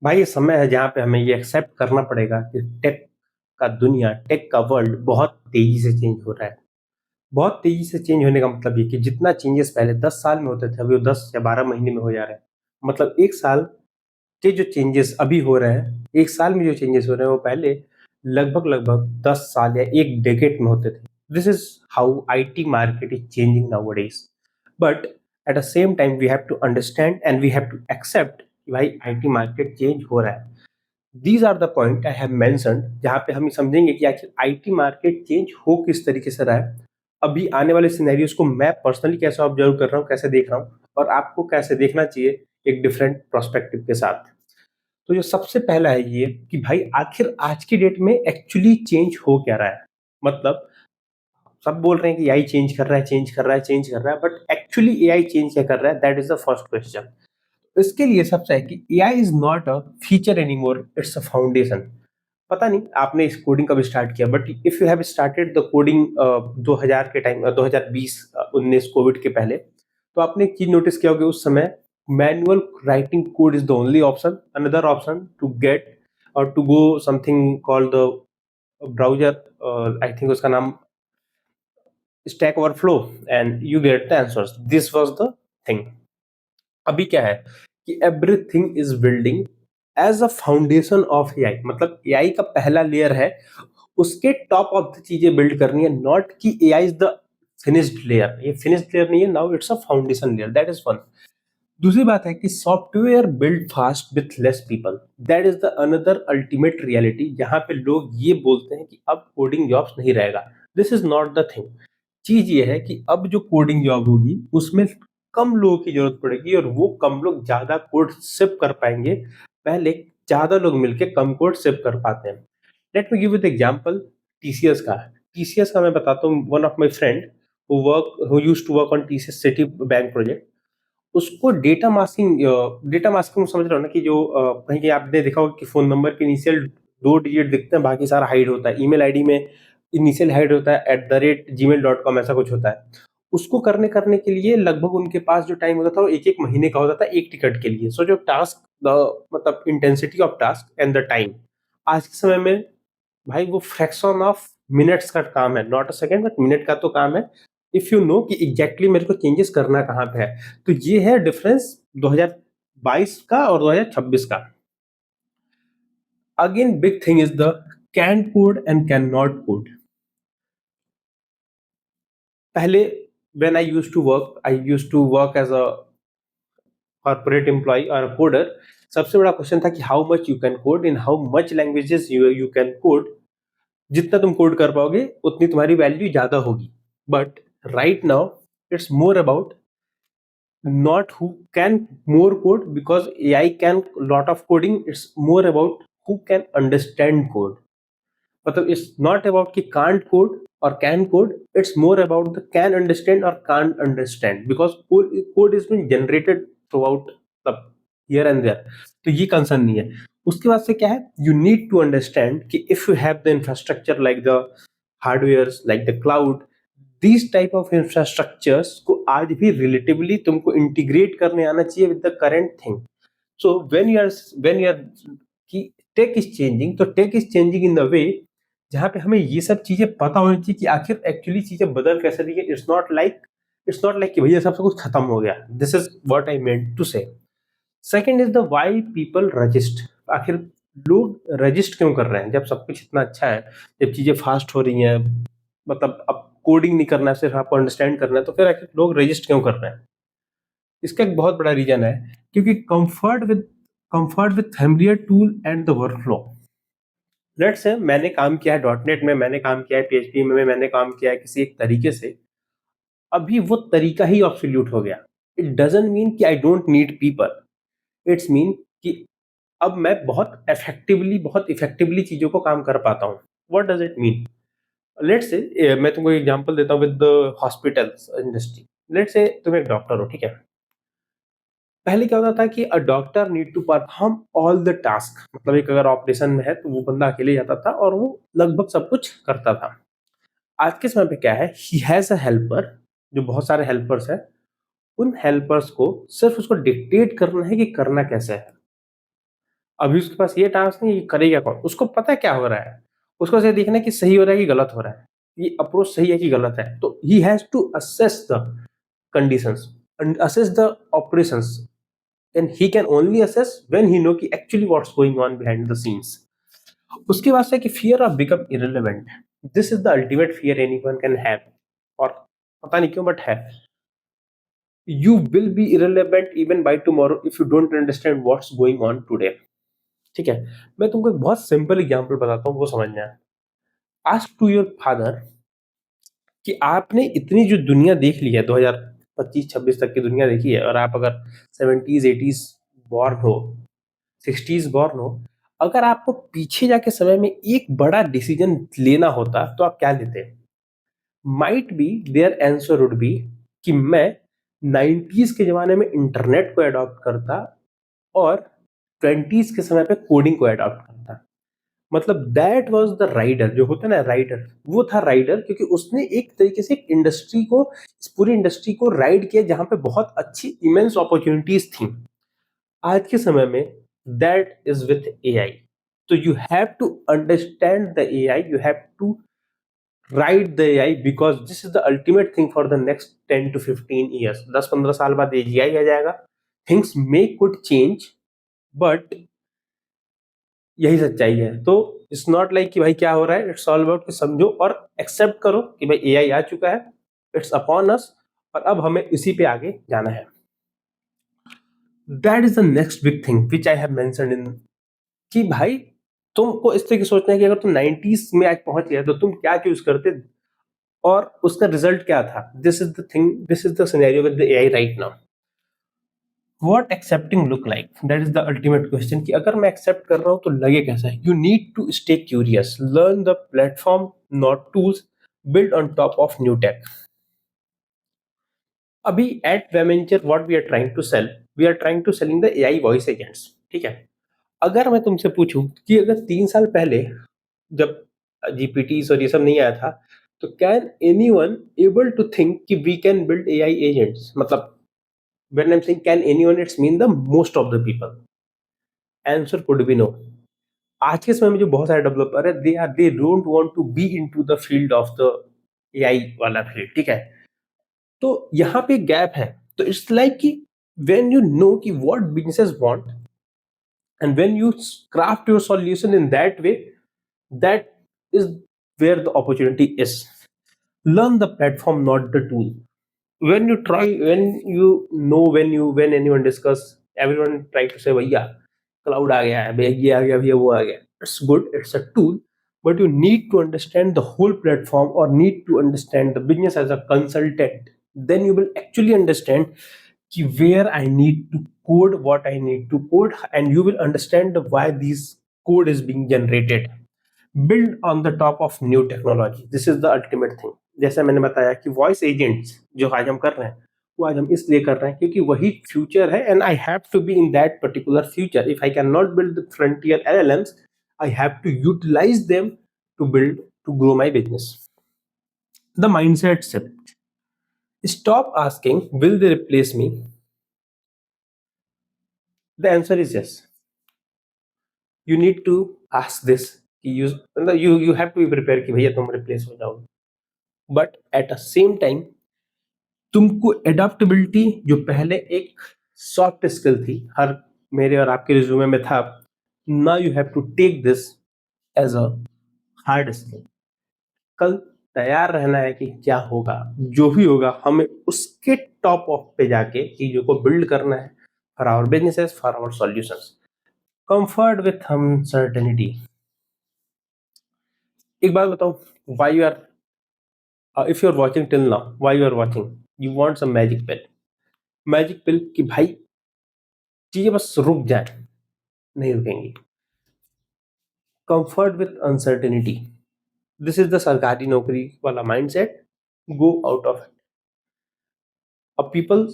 भाई ये समय है जहाँ पे हमें ये एक्सेप्ट करना पड़ेगा कि टेक का वर्ल्ड बहुत तेजी से चेंज हो रहा है। बहुत तेजी से चेंज होने का मतलब ये कि जितना चेंजेस पहले 10 साल में होते थे अभी वो 10 या 12 महीने में हो जा रहे हैं। मतलब एक साल के जो चेंजेस अभी हो रहे हैं, एक साल में जो चेंजेस हो रहे हैं वो पहले लगभग लगभग 10 साल या एक डेकेड में होते थे। This is how IT market is changing now but at the same time we have to understand and we have to accept कि भाई IT मार्केट चेंज हो रहा है। These are the point I have mentioned जहाँ पे हम ये समझेंगे कि आखिर IT मार्केट चेंज हो किस तरीके से रहा है। अभी आने वाले सिनेरियोज को मैं पर्सनली कैसे ऑब्जर्व कर रहा हूँ, कैसे देख रहा हूँ और आपको कैसे देखना चाहिए एक डिफरेंट प्रोस्पेक्टिव के साथ। तो जो सबसे पहला है ये कि भाई आखिर आज की डेट में एक्चुअली चेंज हो क्या रहा है। मतलब सब बोल रहे हैं कि AI चेंज कर रहा है, चेंज कर रहा है, चेंज कर रहा है, बट एक्चुअली AI चेंज क्या कर रहा है, that is the first question. इसके लिए सबसे है कि AI is not a feature anymore, it's a foundation. पता नहीं आपने इस कोडिंग कब स्टार्ट किया, but if you have started the coding 2000 के टाइम, 2020-19 कोविड के पहले, तो आपने एक चीज नोटिस किया होगा उस समय manual writing code is the only option, another option to get और to go something called the browser, I think उसका नाम stack overflow, and you get the answers. This was the thing. अभी क्या है कि everything is building as a foundation of AI। मतलब AI का पहला लेयर है, उसके टॉप ऑफ द चीजें बिल्ड करनी है, नॉट कि AI is the finished layer. ये फिनिश्ड लेयर नहीं है, now it's a foundation layer, that is one. दूसरी बात है कि software build fast with less people, that is the another ultimate reality, जहां पे लोग ये बोलते हैं कि अब कोडिंग जॉब्स नहीं रहेगा। This is not the thing. चीज ये है कि अब जो कोडिंग जॉब होगी उसमें कम लोगों की जरूरत पड़ेगी और वो कम लोग ज्यादा कोड शिप कर पाएंगे। पहले ज्यादा लोग मिलकर कम कोड शिप कर पाते हैं। Let me give with example TCS का। TCS का मैं बताता हूँ, one of my friend who used to work on TCS Citi bank project. उसको डेटा मास्किंग समझ रहे हो ना, कि जो कहीं कहीं आपने देखा होगा कि फोन नंबर के इनिशियल 2 डिजिट दिखते हैं, बाकी सारा हाइड होता है। ईमेल आईडी में इनिशियल हाइड होता है @gmail.com, ऐसा कुछ होता है। उसको करने करने के लिए लगभग उनके पास जो टाइम होता था वो एक एक महीने का होता था एक टिकट के लिए। सो जो टास्क मतलब intensity of task and the time, आज के समय में भाई वो फ्रैक्शन ऑफ मिनट्स का काम है, not a second but minute का तो काम है। इफ यू नो कि एग्जैक्टली मेरे को चेंजेस करना कहाँ पे है। तो ये है डिफरेंस 2022 का और 2026 का। Again big thing is the can code and can not code. पहले I use to work as a corporate employ और कोडर। सबसे बड़ा क्वेश्चन था कि how much you can code, in how much languages you can code. जितना तुम code कर पाओगे उतनी तुम्हारी वैल्यू ज्यादा होगी। But right now it's more about not who can more code, because AI can lot of coding. It's more about who can understand code. मतलब it's not about कि can't code or can code. It's more about the can understand or can't understand, because code is being generated throughout the here and there. तो ये concern नहीं है। उसके बाद से क्या है, यू नीड टू अंडरस्टैंड कि if you have the infrastructure like the hardware like the cloud, these type of infrastructures को आज भी रिलेटिवली तुमको इंटीग्रेट करने आना चाहिए with the current thing. So when you are कि टेक इज चेंजिंग, तो tech is changing in the way जहां पे हमें ये सब चीजें पता होनी चाहिए कि आखिर एक्चुअली चीजें बदल कैसे रही है। इट्स नॉट लाइक कि भैया सब कुछ खत्म हो गया। This is what I meant to say. Second is the why people resist. आखिर लोग रजिस्ट क्यों कर रहे हैं जब सब कुछ इतना अच्छा है, जब चीजें फास्ट हो रही हैं। मतलब अब कोडिंग नहीं करना है, सिर्फ आपको अंडरस्टैंड करना है, तो फिर आखिर लोग रजिस्ट क्यों कर रहे हैं। इसका एक बहुत बड़ा रीजन है, क्योंकि comfort with familiar tool and the workflow. Let's say मैंने काम किया है .NET में, मैंने काम किया है PHP में, मैंने काम किया है किसी एक तरीके से। अभी वो तरीका ही ऑब्सोल्यूट हो गया। इट डजंट मीन कि I don't need people, it's mean कि अब मैं बहुत इफेक्टिवली चीजों को काम कर पाता हूँ। What does it mean? Let's say मैं तुमको एग्जांपल देता हूँ with hospitals industry. Let's say तुम एक डॉक्टर हो, ठीक है। पहले क्या होता था कि a doctor need to perform all the task. मतलब एक अगर ऑपरेशन में है तो वो बंदा अकेले जाता था और वो लगभग सब कुछ करता था। आज के समय पे क्या है, ही हैज अ हेल्पर, जो बहुत सारे हेल्पर्स हैं। उन हेल्पर्स को सिर्फ उसको डिक्टेट करना है कि करना कैसे है। अभी उसके पास ये टास्क नहीं है, ये करेगा कौन? उसको पता है क्या हो रहा है। उसको सिर्फ देखना है कि सही हो रहा है कि गलत हो रहा है। ये अप्रोच सही है कि गलत है। तो he has to assess the conditions and assess the operations, and he can only assess when he know कि actually what's going on behind the scenes. उसके बाद से कि fear of become irrelevant, this is the ultimate fear anyone can have, और पता नहीं क्यों but है। You will be irrelevant even by tomorrow if you don't understand what's going on today. ठीक है, मैं तुमको एक बहुत सिंपल एग्जांपल बताता हूँ, वो समझना है। आस्क टू योर फादर कि आपने इतनी जो दुनिया देख ली है, 2025-26 तक की दुनिया देखी है, और आप अगर 70s 80s बॉर्न हो, 60s बॉर्न हो, अगर आपको पीछे जाके समय में एक बड़ा डिसीजन लेना होता तो आप क्या लेते? Might be their answer would be कि मैं 90s के जमाने में इंटरनेट को अडॉप्ट करता और 20s के समय पे कोडिंग को अडॉप्ट करता। मतलब दैट वाज द राइडर, जो होता है ना राइडर, वो था राइडर, क्योंकि उसने एक तरीके से इंडस्ट्री को, इस पूरी इंडस्ट्री को राइड किया जहां पे बहुत अच्छी इमेंस अपॉर्चुनिटीज थी। आज के समय में दैट इज विथ एआई। तो you have to understand the AI, you have to ride the AI, because this is the ultimate thing for the next 10 to 15 years. 10-15 साल बाद एआई आ जाएगा, things may could change, but यही सच्चाई है। तो it's not like कि भाई क्या हो रहा है, इट्स ऑल अबाउट कि समझो और एक्सेप्ट करो कि भाई एआई आ चुका है, इट्स अपॉन अस, और अब हमें इसी पे आगे जाना है। That is the next big thing which I have mentioned in, कि भाई तुमको इस तरीके सोचना है कि अगर तुम 90s में आज पहुंच गए तो तुम क्या चूज करते और उसका रिजल्ट क्या था। This is the thing, this is the scenario with the AI right now. What accepting look like, that is the ultimate question, कि अगर मैं एक्सेप्ट कर रहा हूं तो लगे कैसा है। You need to stay curious, learn the platform not tools, build on top of new tech. अभी एट वेमेंचर what we are trying to sell, we are trying to selling the AI voice agents. ठीक है, अगर मैं तुमसे पूछूं कि अगर 3 साल पहले जब जीपीटीज और ये सब नहीं आया था, तो can anyone able to think कि we can build AI agents, मतलब when I'm saying can anyone, it's mean the most of the people. Answer could be no. आज के समय में जो बहुत सारे डेवलपर है, they don't want to be into the field of the AI वाला फील्ड। ठीक है, तो यहाँ पे गैप है। तो इट्स लाइक कि व्हेन यू नो कि what businesses want and when you craft your solution in that way, that is where the opportunity is. Learn the platform not the tool. when you try when you know when anyone discuss, everyone try to say भैया cloud आ गया है, भैया ये आ गया, भैया वो आ गया। It's good, it's a tool, but you need to understand the whole platform और need to understand the business as a consultant. Then you will actually understand कि where I need to code what I need to code, and you will understand why this code is being generated. Build on the top of new technology, this is the ultimate thing. जैसे मैंने बताया कि voice agents जो आज हम कर रहे हैं, वो आज हम इसलिए कर रहे हैं क्योंकि वही फ्यूचर है, and I have to be in that particular future. If I can not build the frontier LLMs, I have to utilize them to build, to grow my business. The mindset shift, stop asking will they replace me, the answer is yes. You need to ask this कि you have to be prepared कि भैया तुम replace हो जाओगे, but at the same time तुमको adaptability, जो पहले एक सॉफ्ट स्किल थी, हर मेरे और आपके रिज्यूमे में था, now you have to take this as a hard skill. कल तैयार रहना है कि क्या होगा, जो भी होगा हमें उसके टॉप ऑफ पे जाके चीजों को बिल्ड करना है for our businesses, for our solutions. Comfort with uncertainty. एक बात बताओ, why you are, if you are watching till now, why you are watching, you want some magic pill. Magic pill कि भाई चीजें बस रुक जाए, नहीं रुकेंगी। Comfort with uncertainty, this is the सरकारी नौकरी वाला mindset, go out of it. अब पीपल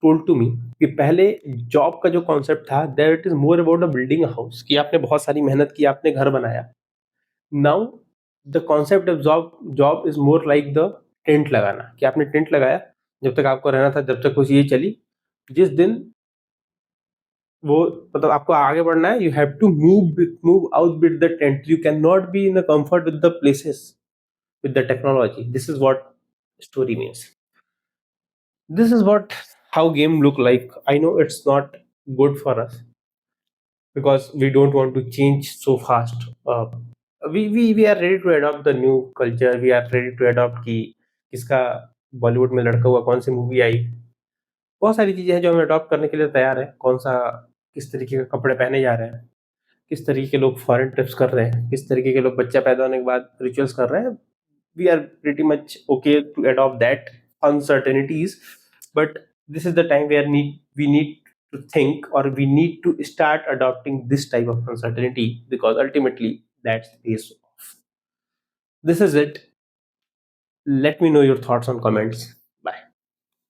टोल्ड टू मी कि पहले जॉब का जो कॉन्सेप्ट था, that it is more about a building a house, कि आपने बहुत सारी मेहनत की, आपने घर बनाया। Now the concept of job job is more like the tent लगाना, कि आपने टेंट लगाया, जब तक आपको रहना था, जब तक कुछ ये चली, जिस दिन वो मतलब आपको आगे बढ़ना है, you have to move out with the tent, you can not be in a comfort with the places with the technology. This is what story means. This is what how game look like. I know it's not good for us because we don't want to change so fast. We are ready to adopt the new culture. We are ready to adopt कि किसका बॉलीवुड में लड़का हुआ कौन सी movie आई, बहुत सारी चीजें हैं जो हम अडॉप्ट करने के लिए तैयार है। कौन सा किस तरीके के कपड़े पहने जा रहे हैं, किस तरीके के लोग फॉरेन ट्रिप्स कर रहे हैं, किस तरीके के लोग बच्चा पैदा होने के बाद रिचुअल्स कर रहे हैं, we are pretty much okay to adopt that uncertainties, but this is the time where we need to think, or we need to start adopting this type of uncertainty, because ultimately that's the base of. This is it. Let me know your thoughts on comments.